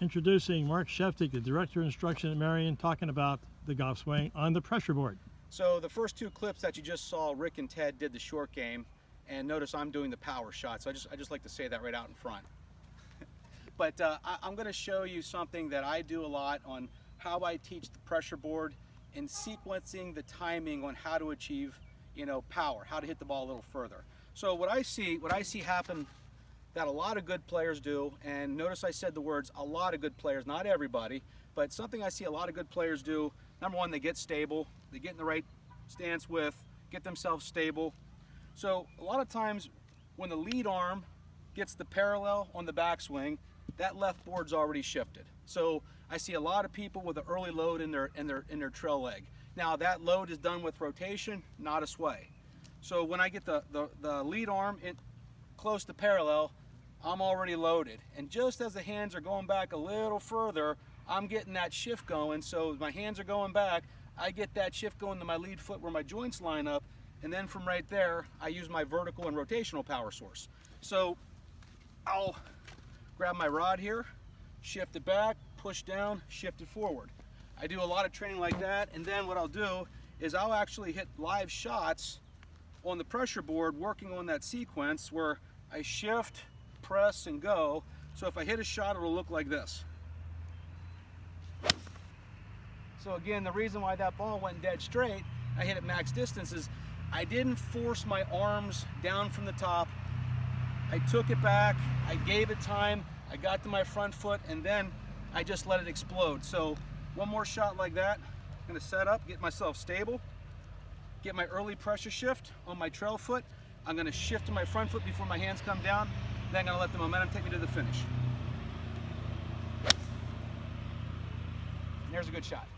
Introducing Mark Sheftic, the Director of Instruction at Marion, talking about the golf swing on the pressure board. So the first two clips that you just saw, Rick and Ted did the short game, and notice I'm doing the power shot, so I just like to say that right out in front. But I'm going to show you something that I do a lot on how I teach the pressure board and sequencing the timing on how to achieve, power, how to hit the ball a little further. So what I see happen that a lot of good players do, and notice I said the words a lot of good players, not everybody, but something I see a lot of good players do. Number one, they get stable, they get in the right stance width, get themselves stable. So a lot of times when the lead arm gets the parallel on the backswing, that left board's already shifted. So I see a lot of people with an early load in their trail leg. Now that load is done with rotation, not a sway. So when I get the lead arm in close to parallel, I'm already loaded. And just as the hands are going back a little further, I'm getting that shift going. So my hands are going back, I get that shift going to my lead foot where my joints line up, and then from right there, I use my vertical and rotational power source. So I'll grab my rod here, shift it back, push down, shift it forward. I do a lot of training like that, and then what I'll do is I'll actually hit live shots on the pressure board working on that sequence where I shift, press, and go. So if I hit a shot, it'll look like this. So again, the reason why that ball went dead straight, I hit at max distance, is I didn't force my arms down from the top. I took it back, I gave it time, I got to my front foot, and then I just let it explode. So one more shot like that. I'm gonna set up, get myself stable, get my early pressure shift on my trail foot. I'm gonna shift to my front foot before my hands come down. Then I'm gonna let the momentum take me to the finish. And there's a good shot.